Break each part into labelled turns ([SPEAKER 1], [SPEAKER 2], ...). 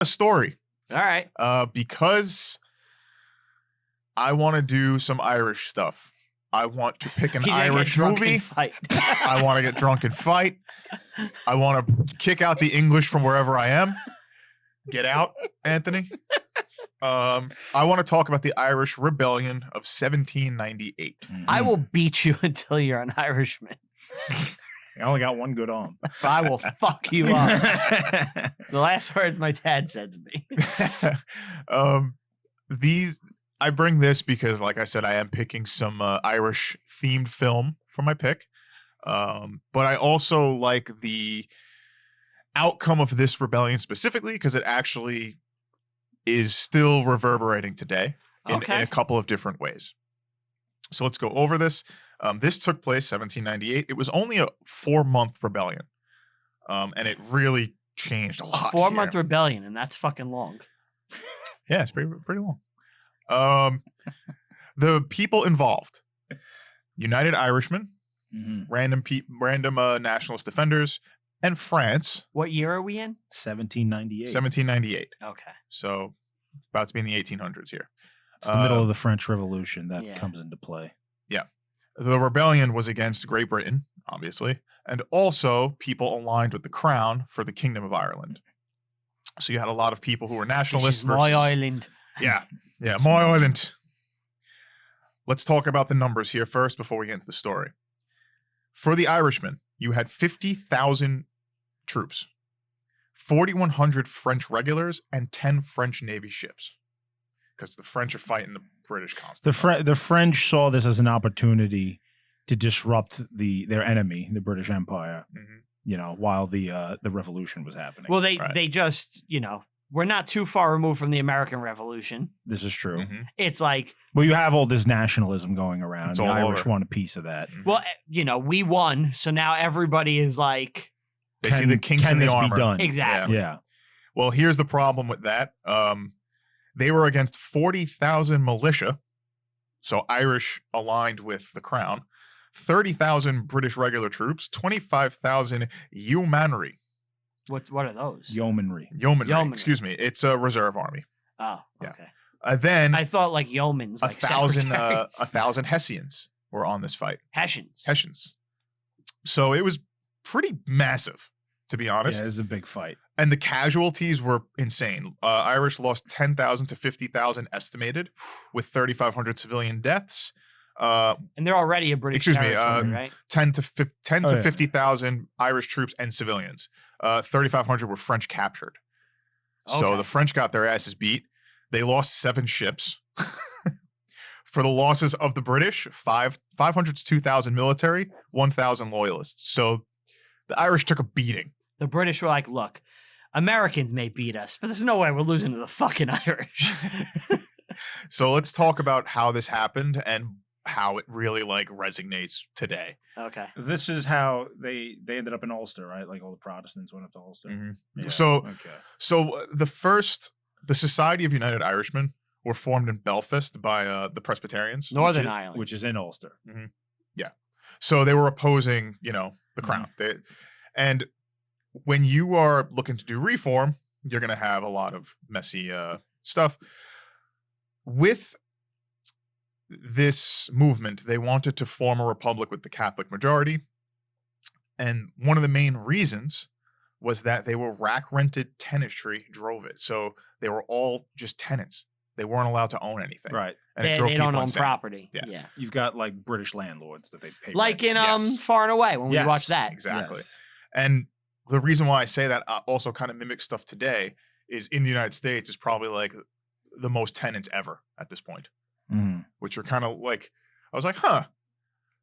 [SPEAKER 1] a story.
[SPEAKER 2] All right.
[SPEAKER 1] Because I want to do some Irish stuff. I want to pick an
[SPEAKER 2] He's gonna get
[SPEAKER 1] Irish
[SPEAKER 2] drunk
[SPEAKER 1] movie.
[SPEAKER 2] and fight.
[SPEAKER 1] I want to get drunk and fight. I want to kick out the English from wherever I am. Get out, Anthony. I want to talk about the Irish Rebellion of 1798.
[SPEAKER 2] I will beat you until you're an Irishman.
[SPEAKER 3] I only got one good arm.
[SPEAKER 2] But I will fuck you up. The last words my dad said to me.
[SPEAKER 1] I bring this because, like I said, I am picking some Irish themed film for my pick. But I also like the outcome of this rebellion specifically because it actually is still reverberating today in a couple of different ways. So let's go over this. This took place 1798. It was only a 4-month rebellion. And it really changed a lot.
[SPEAKER 2] 4-month rebellion, and that's fucking long.
[SPEAKER 1] Yeah, it's pretty long. The people involved: United Irishmen, random nationalist defenders, and France.
[SPEAKER 2] What year are we in?
[SPEAKER 3] 1798.
[SPEAKER 1] 1798.
[SPEAKER 2] Okay.
[SPEAKER 1] So about to be in the 1800s here.
[SPEAKER 3] It's the middle of the French Revolution that comes into play.
[SPEAKER 1] Yeah. The rebellion was against Great Britain, obviously, and also people aligned with the crown for the Kingdom of Ireland. So you had a lot of people who were nationalists.
[SPEAKER 2] This is my island.
[SPEAKER 1] Yeah. Yeah, my island. Let's talk about the numbers here first before we get into the story. For the Irishmen, you had 50,000 troops, 4,100 French regulars, and 10 French Navy ships. Because the French are fighting the British constantly.
[SPEAKER 3] The French saw this as an opportunity to disrupt their enemy, the British Empire, while the revolution was happening.
[SPEAKER 2] Well, they just, we're not too far removed from the American Revolution.
[SPEAKER 3] This is true.
[SPEAKER 2] It's like...
[SPEAKER 3] Well, you have all this nationalism going around. The Irish
[SPEAKER 1] over.
[SPEAKER 3] want a piece of that.
[SPEAKER 2] Well, we won, so now everybody is like...
[SPEAKER 1] They see the kinks in the armor.
[SPEAKER 3] Be done?
[SPEAKER 2] Exactly.
[SPEAKER 3] Yeah.
[SPEAKER 1] Well, here's the problem with that. They were against 40,000 militia, so Irish aligned with the crown, 30,000 British regular troops, 25,000 yeomanry.
[SPEAKER 2] What are those?
[SPEAKER 3] Yeomanry.
[SPEAKER 1] Excuse me. It's a reserve army.
[SPEAKER 2] Oh,
[SPEAKER 1] Yeah.
[SPEAKER 2] okay.
[SPEAKER 1] Then
[SPEAKER 2] I thought like yeomans, like
[SPEAKER 1] 1,000 Hessians were on this fight.
[SPEAKER 2] Hessians.
[SPEAKER 1] So it was pretty massive, to be honest.
[SPEAKER 3] Yeah, it was a big fight.
[SPEAKER 1] And the casualties were insane. Irish lost 10,000 to 50,000 estimated, with 3,500 civilian deaths.
[SPEAKER 2] And they're already a British territory, right?
[SPEAKER 1] 10 to 50,000 Irish troops and civilians. 3,500 were French captured. So the French got their asses beat. They lost 7 ships. For the losses of the British, 500 to 2,000 military, 1,000 loyalists. So the Irish took a beating.
[SPEAKER 2] The British were like, look, Americans may beat us, but there's no way we're losing to the fucking Irish.
[SPEAKER 1] So let's talk about how this happened and how it really like resonates today.
[SPEAKER 2] Okay.
[SPEAKER 3] This is how they ended up in Ulster, right? Like all the Protestants went up to Ulster. Yeah.
[SPEAKER 1] So the Society of United Irishmen were formed in Belfast by the Presbyterians.
[SPEAKER 2] Northern Ireland.
[SPEAKER 3] Which is in Ulster.
[SPEAKER 1] Yeah. So they were opposing, the crown. And when you are looking to do reform, you're going to have a lot of messy stuff. With this movement, they wanted to form a republic with the Catholic majority. And one of the main reasons was that they were rack-rented tenantry drove it. So they were all just tenants. They weren't allowed to own anything.
[SPEAKER 3] Right.
[SPEAKER 1] And
[SPEAKER 2] they don't own property.
[SPEAKER 1] Yeah.
[SPEAKER 3] You've got like British landlords that they pay.
[SPEAKER 2] Like
[SPEAKER 3] rents.
[SPEAKER 2] in Far and Away when we watched that.
[SPEAKER 1] Exactly.
[SPEAKER 3] Yes.
[SPEAKER 1] And the reason why I say that also kind of mimics stuff today is in the United States is probably like the most tenants ever at this point. Which are kind of like, I was like,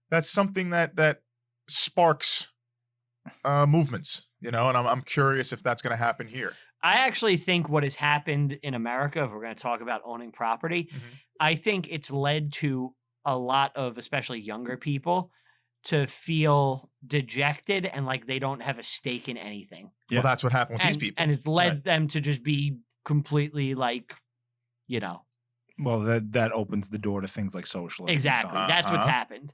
[SPEAKER 1] that's something that sparks movements, and I'm curious if that's going to happen here.
[SPEAKER 2] I actually think what has happened in America, if we're going to talk about owning property, I think it's led to a lot of, especially younger people, to feel dejected and like they don't have a stake in anything.
[SPEAKER 1] Well, that's what happened with these people.
[SPEAKER 2] And it's led them to just be completely like,
[SPEAKER 3] Well, that opens the door to things like socialism.
[SPEAKER 2] Exactly. That's what's happened.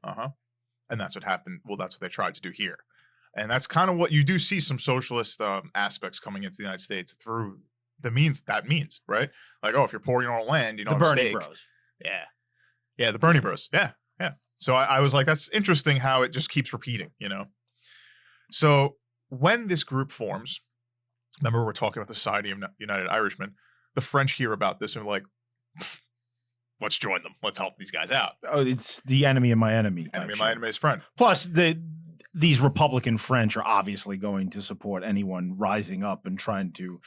[SPEAKER 1] And that's what happened. Well, that's what they tried to do here. And that's kind of what you do see some socialist aspects coming into the United States through that means, right? Like, oh, if you're poor, you don't own land, you don't
[SPEAKER 3] The
[SPEAKER 1] have a
[SPEAKER 3] Bernie
[SPEAKER 1] stake.
[SPEAKER 3] Bros.
[SPEAKER 1] Yeah. Yeah, the Bernie Bros. Yeah. So I was like, that's interesting how it just keeps repeating, So when this group forms, remember we're talking about the Society of United Irishmen, the French hear about this and are like, let's join them. Let's help these guys out.
[SPEAKER 3] Oh, it's the enemy of my enemy.
[SPEAKER 1] Enemy of my enemy's friend.
[SPEAKER 3] Plus, these Republican French are obviously going to support anyone rising up and trying to,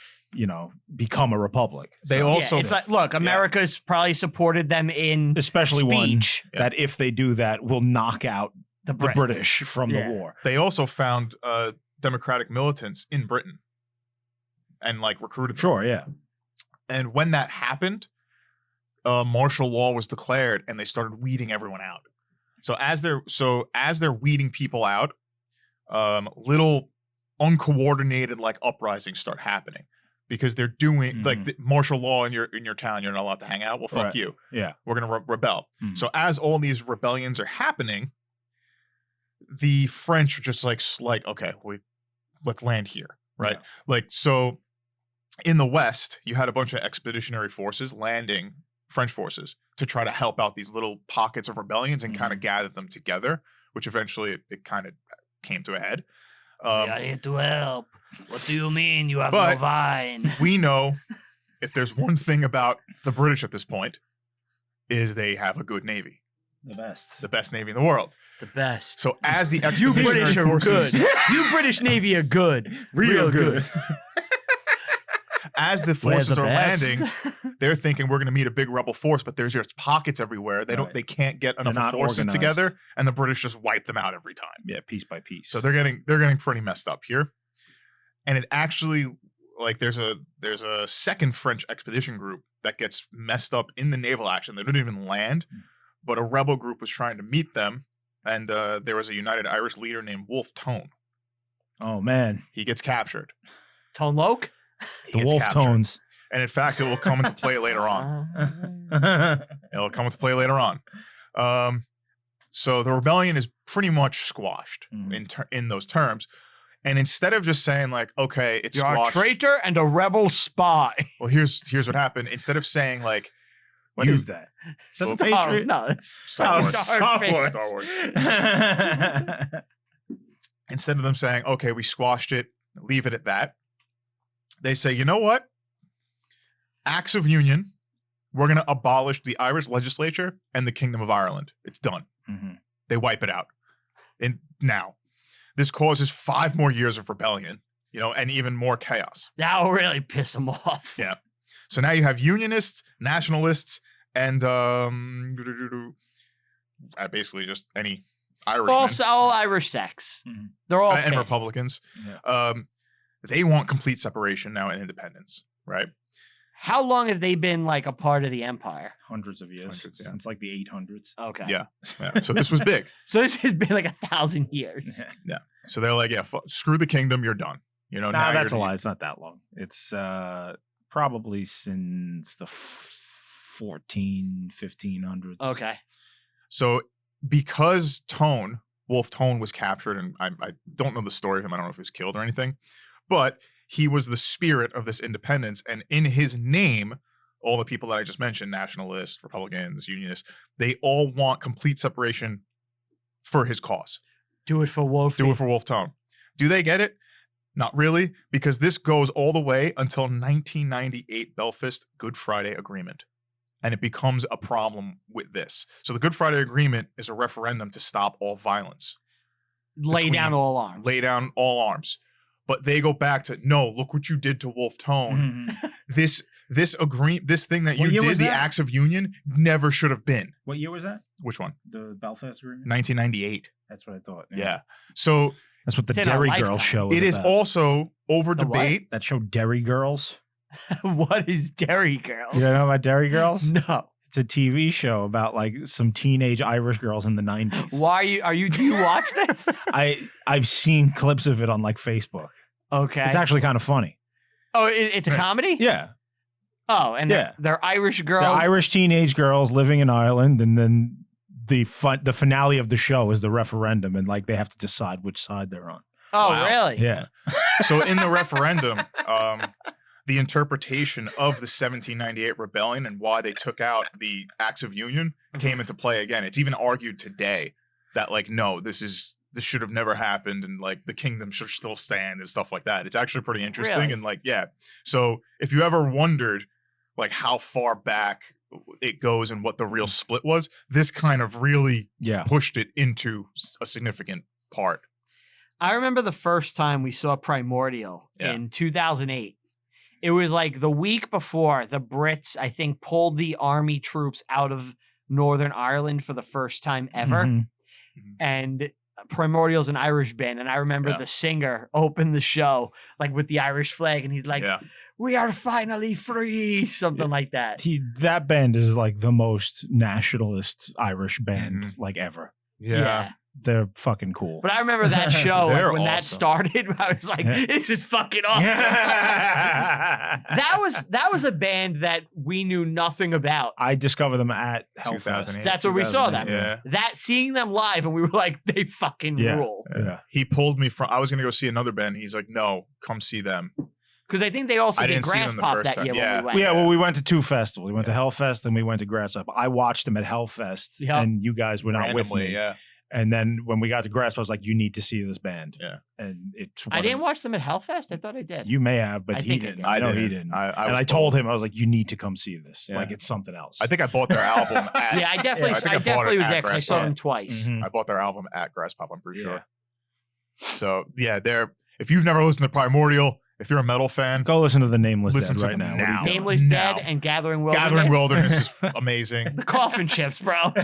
[SPEAKER 3] become a republic.
[SPEAKER 1] They also-
[SPEAKER 2] it's like, look, America's probably supported them in
[SPEAKER 3] especially
[SPEAKER 2] speech.
[SPEAKER 3] one that if they do that, will knock out
[SPEAKER 2] The
[SPEAKER 3] the British from
[SPEAKER 2] Yeah.
[SPEAKER 3] the war.
[SPEAKER 1] They also found Democratic militants in Britain and like recruited them.
[SPEAKER 3] Sure, yeah.
[SPEAKER 1] And when that happened, martial law was declared, and they started weeding everyone out. So as they're weeding people out, little uncoordinated like uprisings start happening because they're doing like the martial law in your town. You're not allowed to hang out. Well, fuck
[SPEAKER 3] Right.
[SPEAKER 1] you.
[SPEAKER 3] Yeah.
[SPEAKER 1] We're gonna rebel.
[SPEAKER 3] Mhm.
[SPEAKER 1] So as all these rebellions are happening, the French are just like okay, let's land here, right?
[SPEAKER 3] Yeah.
[SPEAKER 1] Like so. In the West, you had a bunch of expeditionary forces landing, French forces, to try to help out these little pockets of rebellions and kind of gather them together, which eventually it kind of came to a head.
[SPEAKER 2] We are here to help. What do you mean you have no
[SPEAKER 1] But-
[SPEAKER 2] vine?
[SPEAKER 1] We know if there's one thing about the British at this point, is they have a good navy,
[SPEAKER 3] The best.
[SPEAKER 1] the best navy in the world.
[SPEAKER 2] The best.
[SPEAKER 1] So as the
[SPEAKER 2] You
[SPEAKER 1] expeditionary
[SPEAKER 2] British are
[SPEAKER 1] forces,
[SPEAKER 2] good. You British Navy are good. Real good.
[SPEAKER 1] as the
[SPEAKER 2] We're
[SPEAKER 1] forces
[SPEAKER 2] the
[SPEAKER 1] are
[SPEAKER 2] best.
[SPEAKER 1] landing, they're thinking we're going to meet a big rebel force, but there's just pockets everywhere.
[SPEAKER 3] Right.
[SPEAKER 1] They can't get enough
[SPEAKER 3] not
[SPEAKER 1] forces
[SPEAKER 3] organized.
[SPEAKER 1] together, and the British just wipe them out every time.
[SPEAKER 3] Yeah, piece by piece.
[SPEAKER 1] So they're getting pretty messed up here. And it actually like there's a second French expedition group that gets messed up in the naval action. They didn't even land, but a rebel group was trying to meet them, and there was a United Irish leader named Wolfe Tone.
[SPEAKER 3] Oh man,
[SPEAKER 1] He gets captured.
[SPEAKER 2] Tone Loke?
[SPEAKER 1] He
[SPEAKER 3] the
[SPEAKER 1] gets
[SPEAKER 3] wolf
[SPEAKER 1] captured.
[SPEAKER 3] tones.
[SPEAKER 1] And in fact, it will come into play later on. It'll come into play later on. So the rebellion is pretty much squashed in those terms. And instead of just saying like, okay, it's
[SPEAKER 2] You're a
[SPEAKER 1] squashed.
[SPEAKER 2] traitor and a rebel spy.
[SPEAKER 1] Well, here's what happened. Instead of saying like,
[SPEAKER 3] What is that?
[SPEAKER 1] Well,
[SPEAKER 3] Is that the Patriot?
[SPEAKER 2] No, it's
[SPEAKER 1] Star Wars.
[SPEAKER 2] Star Wars.
[SPEAKER 1] Star Wars. Instead of them saying, okay, we squashed it, leave it at that, they say, you know what? Acts of Union, we're going to abolish the Irish legislature and the Kingdom of Ireland. It's done.
[SPEAKER 3] Mhm.
[SPEAKER 1] They wipe it out. And now, this causes 5 more years of rebellion, and even more chaos.
[SPEAKER 2] That will really piss them off.
[SPEAKER 1] Yeah. So now you have Unionists, Nationalists, and basically just any Irishmen
[SPEAKER 2] All Irish sects.
[SPEAKER 3] Mhm.
[SPEAKER 2] They're all
[SPEAKER 1] and
[SPEAKER 2] pissed.
[SPEAKER 1] Republicans.
[SPEAKER 3] Yeah.
[SPEAKER 1] They want complete separation now and independence, right?
[SPEAKER 2] How long have they been like a part of the empire?
[SPEAKER 3] Hundreds of years.
[SPEAKER 1] Hundreds, yeah.
[SPEAKER 3] Since like the 800s.
[SPEAKER 2] Okay.
[SPEAKER 1] Yeah. Yeah. So this was big.
[SPEAKER 2] So this has been like 1,000 years.
[SPEAKER 1] So they're like, yeah, screw the kingdom, you're done.
[SPEAKER 3] Nah,
[SPEAKER 1] now
[SPEAKER 3] that's a
[SPEAKER 1] you're-
[SPEAKER 3] lie. It's not that long. It's probably since the 1500s.
[SPEAKER 2] Okay.
[SPEAKER 1] So because Wolfe Tone was captured, and I don't know the story of him. I don't know if he was killed or anything, but he was the spirit of this independence. And in his name, all the people that I just mentioned, nationalists, Republicans, Unionists, they all want complete separation for his cause.
[SPEAKER 2] Do it for Wolfie.
[SPEAKER 1] Do it for Wolfe Tone. Do they get it? Not really, because this goes all the way until 1998 Belfast Good Friday Agreement. And it becomes a problem with this. So the Good Friday Agreement is a referendum to stop all violence.
[SPEAKER 2] Lay down all arms.
[SPEAKER 1] Lay down all arms. But they go back to, no, look what you did to Wolfe Tone.
[SPEAKER 3] Mhm.
[SPEAKER 1] This thing that
[SPEAKER 3] What
[SPEAKER 1] you
[SPEAKER 3] year
[SPEAKER 1] did,
[SPEAKER 3] was
[SPEAKER 1] the
[SPEAKER 3] that?
[SPEAKER 1] Acts of Union, never should have been.
[SPEAKER 3] What year was that?
[SPEAKER 1] Which one?
[SPEAKER 3] The Belfast Agreement?
[SPEAKER 1] 1998.
[SPEAKER 3] That's what I thought.
[SPEAKER 1] Yeah. So
[SPEAKER 3] That's what the
[SPEAKER 2] It's in our
[SPEAKER 3] Derry
[SPEAKER 2] lifetime.
[SPEAKER 3] Girls show is
[SPEAKER 1] it is
[SPEAKER 3] about.
[SPEAKER 1] also over
[SPEAKER 2] The what?
[SPEAKER 1] debate.
[SPEAKER 3] That show Derry Girls.
[SPEAKER 2] What is Derry Girls?
[SPEAKER 3] You don't know about Derry Girls?
[SPEAKER 2] No.
[SPEAKER 3] It's a TV show about like some teenage Irish girls in the 90s.
[SPEAKER 2] Why do you watch this?
[SPEAKER 3] I've seen clips of it on like Facebook.
[SPEAKER 2] Okay.
[SPEAKER 3] It's actually kind of funny.
[SPEAKER 2] Oh, it's a comedy?
[SPEAKER 3] Yeah.
[SPEAKER 2] Oh, and
[SPEAKER 3] Yeah.
[SPEAKER 2] they're Irish girls.
[SPEAKER 3] The Irish teenage girls living in Ireland, and then the finale of the show is the referendum, and like they have to decide which side they're on.
[SPEAKER 2] Oh,
[SPEAKER 1] Wow.
[SPEAKER 2] really?
[SPEAKER 3] Yeah.
[SPEAKER 1] So in the referendum, the interpretation of the 1798 rebellion and why they took out the Acts of Union came into play again. It's even argued today that like, no, this should have never happened, and like the kingdom should still stand and stuff like that. It's actually pretty interesting.
[SPEAKER 2] Really?
[SPEAKER 1] And like, yeah. So if you ever wondered like how far back it goes and what the real split was, this kind of really pushed it into a significant part.
[SPEAKER 2] I remember the first time we saw Primordial in 2008. It was like the week before the Brits, I think, pulled the army troops out of Northern Ireland for the first time ever.
[SPEAKER 3] Mm-hmm.
[SPEAKER 2] And Primordial's an Irish band. And I remember the singer opened the show like with the Irish flag. And he's like, we are finally free. Something like that.
[SPEAKER 3] That band is like the most nationalist Irish band like ever.
[SPEAKER 1] Yeah.
[SPEAKER 3] They're fucking cool.
[SPEAKER 2] But I remember that show like, when that
[SPEAKER 1] awesome.
[SPEAKER 2] started. I was like, this is fucking awesome. that was a band that we knew nothing about.
[SPEAKER 3] I discovered them at Hellfest.
[SPEAKER 1] 2008.
[SPEAKER 2] That's where we saw them.
[SPEAKER 1] Yeah.
[SPEAKER 2] That seeing them live, and we were like, they fucking rule.
[SPEAKER 3] Yeah.
[SPEAKER 1] He pulled me from. I was gonna go see another band. He's like, no, come see them.
[SPEAKER 2] Because I think they also
[SPEAKER 1] I
[SPEAKER 2] did
[SPEAKER 1] didn't see
[SPEAKER 2] Grass
[SPEAKER 1] them the
[SPEAKER 2] Pop
[SPEAKER 1] first
[SPEAKER 2] that
[SPEAKER 1] time.
[SPEAKER 2] year
[SPEAKER 1] Yeah.
[SPEAKER 2] when we went.
[SPEAKER 3] Yeah, well, we went to two festivals. We went to Hellfest and we went to Grass Pop. I watched them at Hellfest, and you guys were not with me.
[SPEAKER 1] Yeah.
[SPEAKER 3] And then when we got to Grass Pop, I was like, you need to see this band.
[SPEAKER 1] Yeah.
[SPEAKER 3] And it's.
[SPEAKER 2] I didn't watch them at Hellfest. I thought I did.
[SPEAKER 3] You may have, but
[SPEAKER 2] I
[SPEAKER 3] he
[SPEAKER 2] think I
[SPEAKER 3] didn't.
[SPEAKER 2] did.
[SPEAKER 3] I know he
[SPEAKER 1] didn't.
[SPEAKER 3] didn't.
[SPEAKER 1] I
[SPEAKER 3] and
[SPEAKER 1] was
[SPEAKER 3] I told him, I was like, you need to come see this.
[SPEAKER 1] Yeah.
[SPEAKER 3] Like, it's something else.
[SPEAKER 1] I think I bought their album at.
[SPEAKER 2] Yeah, I definitely,
[SPEAKER 1] I think
[SPEAKER 2] I
[SPEAKER 1] I bought
[SPEAKER 2] definitely
[SPEAKER 1] it
[SPEAKER 2] was
[SPEAKER 1] at
[SPEAKER 2] there because I
[SPEAKER 1] Grass
[SPEAKER 2] saw
[SPEAKER 1] Pop.
[SPEAKER 2] them twice.
[SPEAKER 3] Mhm.
[SPEAKER 1] I bought their album at Grass Pop. I'm pretty
[SPEAKER 3] Yeah.
[SPEAKER 1] sure. So yeah, if you've never listened to Primordial, if you're a metal fan,
[SPEAKER 3] Go listen to the Nameless
[SPEAKER 1] Listen
[SPEAKER 3] Dead
[SPEAKER 1] to
[SPEAKER 3] right
[SPEAKER 1] them
[SPEAKER 3] now. What are you
[SPEAKER 1] now.
[SPEAKER 3] doing?
[SPEAKER 2] Nameless
[SPEAKER 1] Now.
[SPEAKER 2] Dead and Gathering Wilderness.
[SPEAKER 1] Gathering Wilderness is amazing.
[SPEAKER 2] The coffin ships, bro.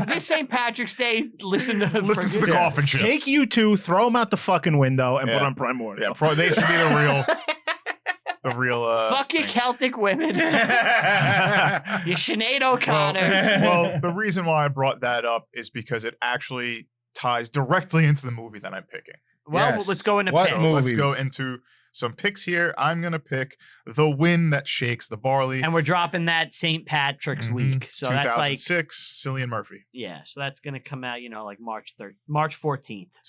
[SPEAKER 2] This St. Patrick's Day, listen to
[SPEAKER 1] Listen to the
[SPEAKER 3] Yeah.
[SPEAKER 1] coffin ships.
[SPEAKER 3] Take you two, throw them out the fucking window, and put
[SPEAKER 1] Yeah.
[SPEAKER 3] on Primordial.
[SPEAKER 1] Yeah, they should be the real.
[SPEAKER 2] Fuck you,
[SPEAKER 1] thing.
[SPEAKER 2] Celtic women. You Sinead O'Connors.
[SPEAKER 1] Well, the reason why I brought that up is because it actually ties directly into the movie that I'm picking.
[SPEAKER 2] Well,
[SPEAKER 3] Yes.
[SPEAKER 2] let's go into
[SPEAKER 3] What
[SPEAKER 2] picks.
[SPEAKER 1] So let's
[SPEAKER 3] movie?
[SPEAKER 1] go into some picks here. I'm going to pick The Wind That Shakes the Barley.
[SPEAKER 2] And we're dropping that St. Patrick's
[SPEAKER 1] Mhm.
[SPEAKER 2] week. So that's like,
[SPEAKER 1] 2006, Cillian Murphy.
[SPEAKER 2] yeah, so that's going to come out, like March 14th.
[SPEAKER 1] It's a